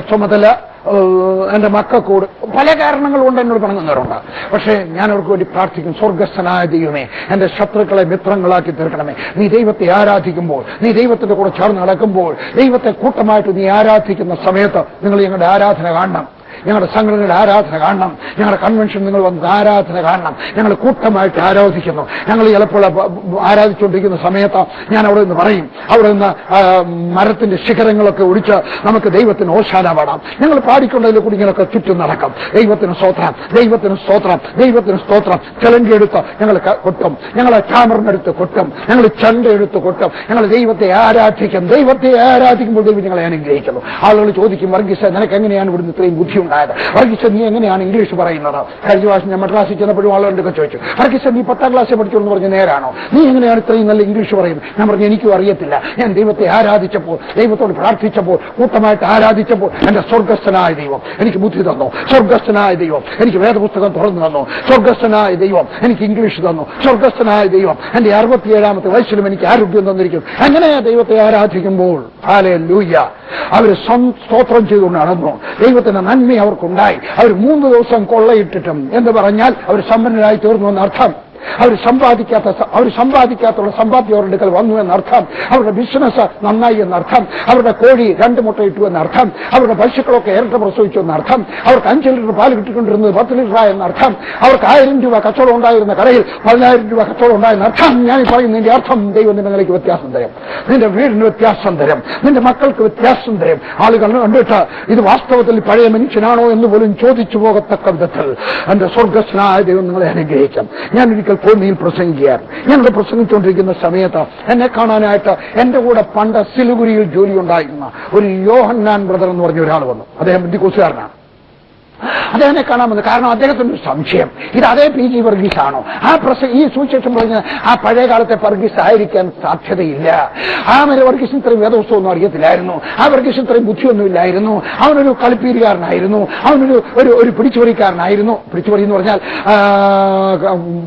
ചുമതല എന്റെ മക്കൾക്കൂട് പല കാരണങ്ങൾ കൊണ്ട് എന്നോട് പിണങ്ങുന്നവരുണ്ട്. പക്ഷേ ഞാൻ അവർക്ക് വേണ്ടി പ്രാർത്ഥിക്കും. സ്വർഗസ്ഥനായ ദൈവമേ, എന്റെ ശത്രുക്കളെ മിത്രങ്ങളാക്കി തീർക്കണമേ. നീ ദൈവത്തെ ആരാധിക്കുമ്പോൾ, നീ ദൈവത്തിന്റെ കൂടെ ചേർന്ന് നടക്കുമ്പോൾ, ദൈവത്തെ കൂട്ടമായിട്ട് നീ ആരാധിക്കുന്ന സമയത്ത് നിങ്ങൾ ഞങ്ങളുടെ ആരാധന കാണണം, ഞങ്ങളുടെ സംഘടനയുടെ ആരാധന കാണണം, ഞങ്ങളുടെ കൺവെൻഷൻ നിങ്ങൾ വന്ന് ആരാധന കാണണം. ഞങ്ങൾ കൂട്ടമായിട്ട് ആരാധിക്കുന്നു. ഞങ്ങൾ ചിലപ്പോൾ ആരാധിച്ചുകൊണ്ടിരിക്കുന്ന സമയത്ത് ഞാൻ അവിടെ നിന്ന് പറയും, അവിടെ നിന്ന് മരത്തിന്റെ ശിഖരങ്ങളൊക്കെ ഒടിച്ച് നമുക്ക് ദൈവത്തിന് ഓശാന പാടാം. ഞങ്ങൾ പാടിക്കൊണ്ടതിൽ കൂടി ഇങ്ങനെയൊക്കെ ചുറ്റും നടക്കും. ദൈവത്തിന് സ്തോത്രം, ദൈവത്തിന് സ്തോത്രം, ദൈവത്തിന് സ്തോത്രം. ചെലങ്കി എടുത്ത് ഞങ്ങൾ കൊട്ടും, ഞങ്ങൾ ക്യാമറിനെടുത്ത് കൊട്ടും, ഞങ്ങൾ ചണ്ട എടുത്ത് കൊട്ടും. ഞങ്ങൾ ദൈവത്തെ ആരാധിക്കും. ദൈവത്തെ ആരാധിക്കുമ്പോൾ ദൈവം ഞങ്ങളെ അനുഗ്രഹിക്കുന്നു. ആളുകൾ ചോദിക്കും, വർഗീസ നിനക്ക് എങ്ങനെയാണ് ഇവിടുന്ന് ഇത്രയും ബുദ്ധിയുണ്ടായത്? വർഗീസ നീ എങ്ങനെയാണ് ഇംഗ്ലീഷ് പറയുന്നത്? കഴിഞ്ഞ പ്രാവശ്യം ഞാൻ മദ്രാസിൽ ചെന്നപ്പോഴും ആളുകളൊക്കെ ചോദിച്ചു, വർഗീസ നീ 10ാം ക്ലാസ്സിൽ പഠിച്ചു എന്ന് പറഞ്ഞ് നേരാണോ? നീ എങ്ങനെയാണ് ഇത്രയും നല്ല ഇംഗ്ലീഷ് പറയുന്നത്? ഞാൻ പറഞ്ഞു, എനിക്കും അറിയത്തില്ല. ഞാൻ ദൈവത്തെ ആരാധിച്ചപ്പോൾ, ദൈവത്തോട് പ്രാർത്ഥിച്ചപ്പോൾ, കൂട്ടമായിട്ട് ആരാധിച്ചപ്പോൾ എന്റെ സ്വർഗസ്ഥനായ ദൈവം എനിക്ക് ബുദ്ധി തന്നു. സ്വർഗസ്ഥനായ ദൈവം എനിക്ക് വേദപുസ്തകം തുറന്നു തന്നു. സ്വർഗസ്ഥനായ ദൈവം എനിക്ക് ഇംഗ്ലീഷ് തന്നു. സ്വർഗസ്ഥനായ ദൈവം എന്റെ 67ാമത്തെ വയസ്സിലും എനിക്ക് ആരോഗ്യം തന്നിരിക്കും. അങ്ങനെ ദൈവത്തെ ആരാധിക്കുമ്പോൾ ഹല്ലേലൂയ അവർ സ്തോത്രം ചെയ്തുകൊണ്ട് നടന്നു. ദൈവത്തിന്റെ നന്മ അവർക്കുണ്ടായി. അവർ 3 ദിവസം കൊള്ളയിട്ടിട്ടും എന്ന് പറഞ്ഞാൽ അവർ സമ്പന്നരായി തീർന്നു എന്നർത്ഥം. അവർ സമ്പാദിക്കാത്തുള്ള സമ്പാദ്യം അവരുടെ അടുക്കൽ വന്നു എന്നർത്ഥം. അവരുടെ ബിസിനസ് നന്നായി എന്നർത്ഥം. അവരുടെ കോഴി 2 മുട്ട ഇട്ടു എന്നർത്ഥം. അവരുടെ പശുക്കളൊക്കെ ഇരട്ട പ്രസവിച്ചു എന്നർത്ഥം. അവർക്ക് 5 ലിറ്റർ പാല് കിട്ടിക്കൊണ്ടിരുന്നത് 10 ലിറ്ററായി എന്നർത്ഥം. അവർക്ക് 1000 രൂപ കച്ചവടം ഉണ്ടായിരുന്ന കടയിൽ 10000 രൂപ കച്ചവടം ഉണ്ടായെന്നർത്ഥം. ഞാൻ പറയുന്നതിന്റെ അർത്ഥം ദൈവം നിങ്ങളിലേക്ക് വ്യത്യാസം തരും, നിന്റെ വീടിന് വ്യത്യാസം തരും, നിന്റെ മക്കൾക്ക് വ്യത്യാസം തരും. ആളുകൾ കണ്ടിട്ട് ഇത് വാസ്തവത്തിൽ പഴയ മനുഷ്യനാണോ എന്ന് പോലും ചോദിച്ചു പോകത്തക്ക വിധത്തിൽ എന്റെ സ്വർഗസ്നായ ദൈവം നിങ്ങളെ അനുഗ്രഹിക്കും. ഞാൻ ഒരിക്കൽ ഭൂമിയിൽ പ്രസംഗിക്കുകയാണ്. ഞങ്ങൾ പ്രസംഗിച്ചുകൊണ്ടിരിക്കുന്ന സമയത്ത് എന്നെ കാണാനായിട്ട് എന്റെ കൂടെ പണ്ട് സിലിഗുരിയിൽ ജോലി ഉണ്ടായിരുന്ന ഒരു യോഹന്നാൻ ബ്രദർ എന്ന് പറഞ്ഞ ഒരാൾ വന്നു. അദ്ദേഹം ബന്ധുക്കോസുകാരനാണ്. അദ്ദേഹത്തെ കാണാമെന്ന്. കാരണം അദ്ദേഹത്തിന് സംശയം, ഇത് അതേ PG വർഗീസ് ആണോ? ഈ സുവിശേഷം പറഞ്ഞ ആ പഴയ കാലത്തെ വർഗീസ് ആയിരിക്കാൻ സാധ്യതയില്ല. ആ വർഗീസിന് ഇത്രയും വേദപുസ്തകമൊന്നും അറിയത്തില്ലായിരുന്നു. ആ വർഗീസിന് ഇത്രയും ബുദ്ധിയൊന്നുമില്ലായിരുന്നു. അവനൊരു കളിപ്പീരുകാരനായിരുന്നു. അവനൊരു പിടിച്ചുപറിക്കാരനായിരുന്നു. പിടിച്ചുപറി എന്ന് പറഞ്ഞാൽ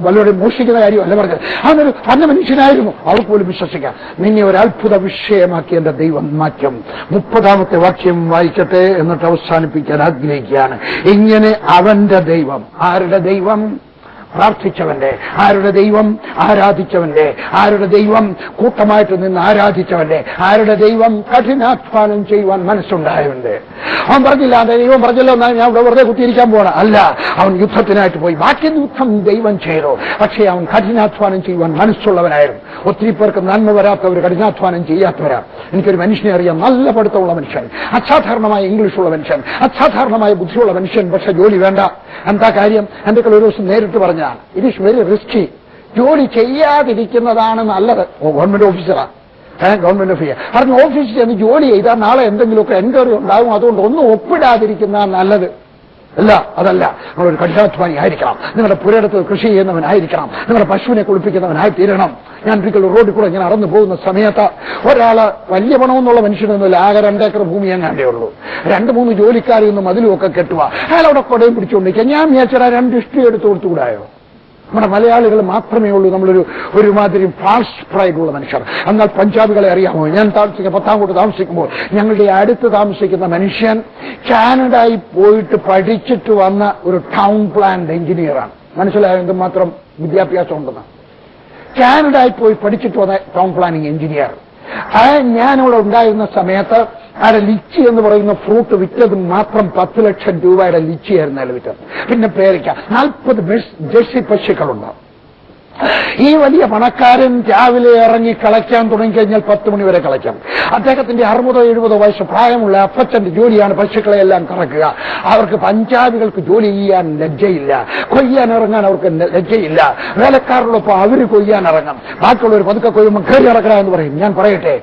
വല്ലവരും മോഷിക്കുന്ന കാര്യമല്ല പറഞ്ഞത്. അവനൊരു നല്ല മനുഷ്യനായിരുന്നു. അവർക്ക് പോലും വിശ്വസിക്കാം. നിന്നെ ഒരു അത്ഭുത വിഷയമാക്കി എന്റെ ദൈവം മാറ്റും. 30ാമത്തെ വാക്യം വായിക്കട്ടെ, എന്നിട്ട് അവസാനിപ്പിക്കാൻ ആഗ്രഹിക്കുകയാണ്. ഇങ്ങനെ അവന്റെ ദൈവം, ആരുടെ ദൈവം? പ്രാർത്ഥിച്ചവന്റെ. ആരുടെ ദൈവം? ആരാധിച്ചവന്റെ. ആരുടെ ദൈവം? കൂട്ടമായിട്ട് നിന്ന് ആരാധിച്ചവന്റെ. ആരുടെ ദൈവം? കഠിനാധ്വാനം ചെയ്യുവാൻ മനസ്സുണ്ടായവന്റെ. അവൻ പറഞ്ഞില്ല, ദൈവം പറഞ്ഞല്ലോ ഞാൻ ഇവിടെ വെറുതെ കുത്തിയിരിക്കാൻ പോകണം. അല്ല, അവൻ യുദ്ധത്തിനായിട്ട് പോയി. ബാക്കി യുദ്ധം ദൈവം ചെയ്തു. പക്ഷേ അവൻ കഠിനാധ്വാനം ചെയ്യുവാൻ മനസ്സുള്ളവനായിരുന്നു. ഒത്തിരി പേർക്ക് നന്മ വരാത്തവർ, കഠിനാധ്വാനം ചെയ്യാത്തവരാണ്. എനിക്കൊരു മനുഷ്യനെ അറിയാം, നല്ല പഠിത്തമുള്ള മനുഷ്യൻ, അസാധാരണമായ ഇംഗ്ലീഷുള്ള മനുഷ്യൻ, അസാധാരണമായ ബുദ്ധിയുള്ള മനുഷ്യൻ. പക്ഷെ ജോലി വേണ്ട. എന്താ കാര്യം? എന്റെ ഒരു ദിവസം നേരിട്ട് പറഞ്ഞാൽ ഇറ്റ് ഈസ് വെരി റിസ്കി. ജോലി ചെയ്യാതിരിക്കുന്നതാണ് നല്ലത്. ഗവൺമെന്റ് ഓഫീസറാണ്, ഗവൺമെന്റ് ഓഫീസർ പറഞ്ഞു, ഓഫീസിൽ ചെന്ന് ജോലി ചെയ്താൽ നാളെ എന്തെങ്കിലുമൊക്കെ എൻക്വയറി ഉണ്ടാകും. അതുകൊണ്ട് ഒന്നും ഒപ്പിടാതിരിക്കുന്നതാണ് നല്ലത്. അല്ല, അതല്ല. നിങ്ങളൊരു കഠിനാധ്വാനി ആയിരിക്കണം. നിങ്ങളുടെ പുരയിടത്ത് കൃഷി ചെയ്യുന്നവനായിരിക്കണം. നിങ്ങളുടെ പശുവിനെ കുളിപ്പിക്കുന്നവനായി തീരണം. ഞാൻ ഒരിക്കൽ റോഡിൽ കൂടെ ഇങ്ങനെ നടന്നു പോകുന്ന സമയത്ത് ഒരാള് വലിയ പണമെന്നുള്ള മനുഷ്യനൊന്നുമില്ല, ആകെ 2 ഏക്കർ ഭൂമി എങ്ങാണ്ടേ ഉള്ളൂ. 2-3 ജോലിക്കാരെയൊന്നും മതിലുമൊക്കെ കെട്ടുക. അയാളവിടെ കൊടയും പിടിച്ചുകൊണ്ടിരിക്കുക. ഞാൻ വിചാരിച്ചാൽ 2 ഇഷ്ടി എടുത്തു കൊടുത്തുകൂടായോ? നമ്മുടെ മലയാളികൾ മാത്രമേ ഉള്ളൂ ഒരുമാതിരി ഫാൾസ് പ്രൈഡുള്ള മനുഷ്യർ. എന്നാൽ പഞ്ചാബികളെ അറിയാമോ? ഞാൻ പത്താംകോട്ട് താമസിക്കുമ്പോൾ ഞങ്ങളുടെ അടുത്ത് താമസിക്കുന്ന മനുഷ്യൻ കാനഡയിൽ പോയിട്ട് പഠിച്ചിട്ട് വന്ന ഒരു ടൗൺ പ്ലാൻ എഞ്ചിനീയറാണ്. മനസ്സിലായോ എന്തുമാത്രം വിദ്യാഭ്യാസം ഉണ്ടെന്ന്? കാനഡയിൽ പോയി പഠിച്ചിട്ട് വന്ന ടൗൺ പ്ലാനിങ് എഞ്ചിനീയർ. ഞാനിവിടെ ഉണ്ടായിരുന്ന സമയത്ത് അവിടെ ലിച്ചി എന്ന് പറയുന്ന ഫ്രൂട്ട് വിറ്റത് മാത്രം 10 ലക്ഷം രൂപയുടെ ലിച്ചിയായിരുന്നു അയാൾ വിറ്റത്. പിന്നെ പേരയ്ക്ക 40 ജേഴ്സി പശുക്കളുണ്ട്. ഈ വലിയ പണക്കാരൻ രാവിലെ ഇറങ്ങി കളയ്ക്കാൻ തുടങ്ങിക്കഴിഞ്ഞാൽ 10 മണി വരെ കളയ്ക്കാം. അദ്ദേഹത്തിന്റെ 60-70 വയസ്സ് പ്രായമുള്ള അപ്പച്ചന്റെ ജോലിയാണ് പശുക്കളെല്ലാം കറക്കുക. അവർക്ക് പഞ്ചാബികൾക്ക് ജോലി ചെയ്യാൻ ലജ്ജയില്ല, കൊയ്യാൻ ഇറങ്ങാൻ അവർക്ക് ലജ്ജയില്ല. വേലക്കാരോടൊപ്പം അവര് കൊയ്യാൻ ഇറങ്ങും. ബാക്കിയുള്ളവർ പതുക്കെ കൊയ്യുമ്പോൾ കയറി ഇറക്കണം എന്ന് പറയും. ഞാൻ പറയട്ടെ,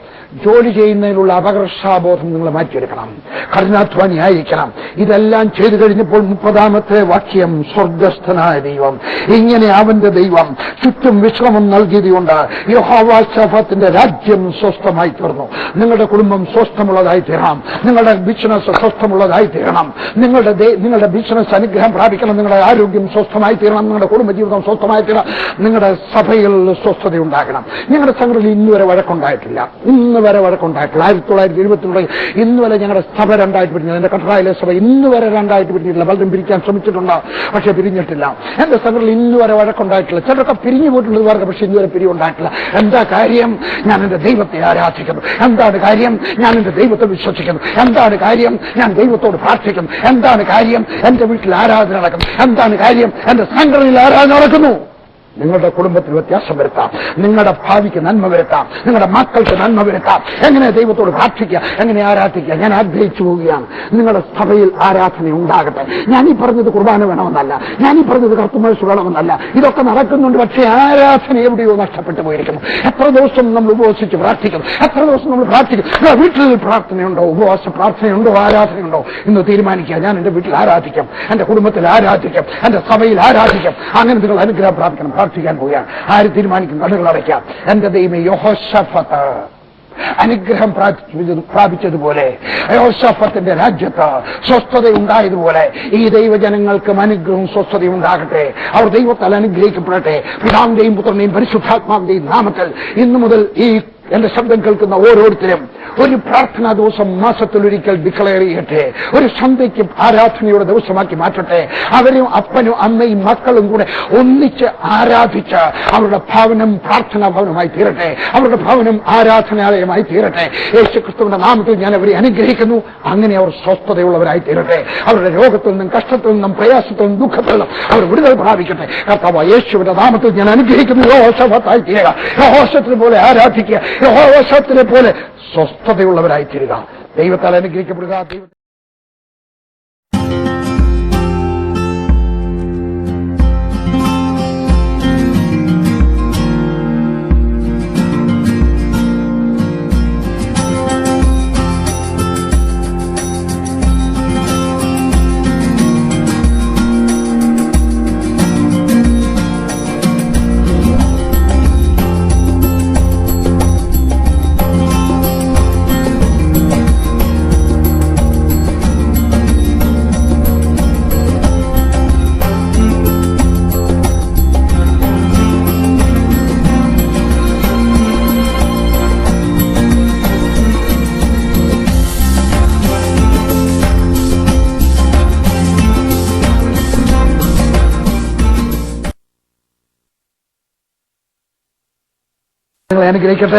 ജോലി ചെയ്യുന്നതിനുള്ള അപകർഷാബോധം നിങ്ങൾ മാറ്റിയെടുക്കണം. കഠിനാധ്വാനി ആയിരിക്കണം. ഇതെല്ലാം ചെയ്തു കഴിഞ്ഞപ്പോൾ 30ാമത്തെ വാക്യം, സ്വർഗസ്ഥനായ ദൈവം, ഇങ്ങനെ അവന്റെ ദൈവം ചുറ്റും വിശ്രമം നൽകിയതുകൊണ്ട് യഹോവാശാഫാത്തിന്റെ രാജ്യം സ്വസ്ഥമായി തീർന്നു. നിങ്ങളുടെ കുടുംബം സ്വസ്ഥമുള്ളതായി തീരണം. നിങ്ങളുടെ ബിസിനസ് സ്വസ്ഥമുള്ളതായി തീരണം. നിങ്ങളുടെ ബിസിനസ് അനുഗ്രഹം പ്രാപിക്കണം. നിങ്ങളുടെ ആരോഗ്യം സ്വസ്ഥമായി തീരണം. നിങ്ങളുടെ കുടുംബജീവിതം സ്വസ്ഥമായി തീരണം. നിങ്ങളുടെ സഭയിൽ സ്വസ്ഥതയുണ്ടാകണം. ഞങ്ങളുടെ സംഘടനയിൽ ഇന്നുവരെ വഴക്കുണ്ടായിട്ടില്ല. 1970 ഇന്നുവരെ ഞങ്ങളുടെ സഭ രണ്ടായിട്ട് പിരിഞ്ഞത്. എന്റെ കട്ടറായിലെ സഭ ഇന്നുവരെ രണ്ടായിട്ട് പിരിഞ്ഞിട്ടില്ല. പലരും പിരിക്കാൻ ശ്രമിച്ചിട്ടുണ്ട്, പക്ഷെ പിരിഞ്ഞിട്ടില്ല. എന്റെ സംഘടനയിൽ ഇന്നുവരെ വഴക്കുണ്ടായിട്ടില്ല. ചിലരൊക്കെ പിരിഞ്ഞു പോയിട്ടുള്ളത് വേറെ, പക്ഷെ ഇന്നുവരെ പിരിവുണ്ടായിട്ടില്ല. എന്താ കാര്യം? ഞാൻ എന്റെ ദൈവത്തെ ആരാധിക്കുന്നു. എന്താണ് കാര്യം? ഞാൻ എന്റെ ദൈവത്തെ വിശ്വസിക്കുന്നു. എന്താണ് കാര്യം? ഞാൻ ദൈവത്തോട് പ്രാർത്ഥിക്കുന്നു. എന്താണ് കാര്യം? എന്റെ വീട്ടിൽ ആരാധന നടക്കുന്നു. എന്താണ് കാര്യം? എന്റെ സംഘടനയിൽ ആരാധന നടക്കുന്നു. നിങ്ങളുടെ കുടുംബത്തിൽ വ്യത്യാസം വരുത്താം. നിങ്ങളുടെ ഭാവിക്ക് നന്മ വരുത്താം. നിങ്ങളുടെ മക്കൾക്ക് നന്മ വരുത്താം. എങ്ങനെ ദൈവത്തോട് പ്രാർത്ഥിക്കുക, എങ്ങനെ ആരാധിക്കുക. ഞാൻ ആഗ്രഹിച്ചു പോവുകയാണ് നിങ്ങളുടെ സഭയിൽ ആരാധന ഉണ്ടാകട്ടെ. ഞാനീ പറഞ്ഞത് കുർബാന വേണമെന്നല്ല, ഞാനീ പറഞ്ഞത് കർത്തുമേഴ്സ് വേണമെന്നല്ല. ഇതൊക്കെ നടക്കുന്നുണ്ട്, പക്ഷേ ആരാധന എവിടെയോ നഷ്ടപ്പെട്ടു പോയിരിക്കുന്നു. എത്ര ദിവസം നമ്മൾ ഉപവസിച്ച് പ്രാർത്ഥിക്കും, എത്ര ദിവസം നമ്മൾ പ്രാർത്ഥിക്കും. വീട്ടിൽ പ്രാർത്ഥനയുണ്ടോ, ഉപവാസ പ്രാർത്ഥനയുണ്ടോ, ആരാധനയുണ്ടോ? ഇന്ന് തീരുമാനിക്കുക, ഞാൻ എന്റെ വീട്ടിൽ ആരാധിക്കും, എന്റെ കുടുംബത്തിൽ ആരാധിക്കും, എന്റെ സഭയിൽ ആരാധിക്കും. അങ്ങനെ നിങ്ങൾ അനുഗ്രഹം പ്രാപിക്കണം. പ്രാർത്ഥിക്കാൻ പോവുകയാണ്. ആര് തീരുമാനിക്കും? കണ്ണുകൾ അടയ്ക്കാം. എന്റെ ദൈവമേ, യഹോശാഫാത്ത് അനുഗ്രഹം പ്രാപിച്ചതുപോലെ, യഹോശാഫാത്തിന്റെ രാജ്യത്ത് സ്വസ്ഥതയുണ്ടായതുപോലെ ഈ ദൈവജനങ്ങൾക്കും അനുഗ്രഹവും സ്വസ്ഥതയും ഉണ്ടാകട്ടെ. അവർ ദൈവത്താൽ അനുഗ്രഹിക്കപ്പെടട്ടെ. പിതാവിന്റെയും പുത്രന്റെയും പരിശുദ്ധാത്മാവിന്റെയും നാമത്തിൽ ഇന്നു മുതൽ ഈ എന്റെ ശബ്ദം കേൾക്കുന്ന ഓരോരുത്തരും ഒരു പ്രാർത്ഥനാ ദിവസം മാസത്തിലൊരിക്കൽ ഡിക്ലെയർ ചെയ്യട്ടെ. ഒരു സന്ധ്യയ്ക്ക് ആരാധനയുടെ ദിവസമാക്കി മാറ്റട്ടെ. അവരും അപ്പനും അമ്മയും മക്കളും കൂടെ ഒന്നിച്ച് ആരാധിച്ച് അവരുടെ ഭവനം പ്രാർത്ഥനാ ഭവനമായി തീരട്ടെ. അവരുടെ ഭവനം ആരാധനാലയമായി തീരട്ടെ. യേശുക്രിസ്തുവിന്റെ നാമത്തിൽ ഞാൻ അവരെ അനുഗ്രഹിക്കുന്നു. അങ്ങനെ അവർ സ്വസ്ഥതയുള്ളവരായി തീരട്ടെ. അവരുടെ രോഗത്തിൽ നിന്നും കഷ്ടത്തിൽ നിന്നും പ്രയാസത്തിൽ നിന്നും ദുഃഖത്തിൽ നിന്നും അവർ വിടുതൽ പ്രാപിക്കട്ടെ. കർത്താവ് യേശുവിന്റെ നാമത്തിൽ ഞാൻ അനുഗ്രഹിക്കുന്നു. യഹോശാഫാത്തായി തീരുക. യഹോശത്തിനെ പോലെ ആരാധിക്കുക. യഹോശത്തിനെ പോലെ സ്വസ്ഥതയുള്ളവരായി തീരുക. ദൈവത്താൽ അനുഗ്രഹിക്കപ്പെടുക. അനുഗ്രഹിക്കട്ടെ.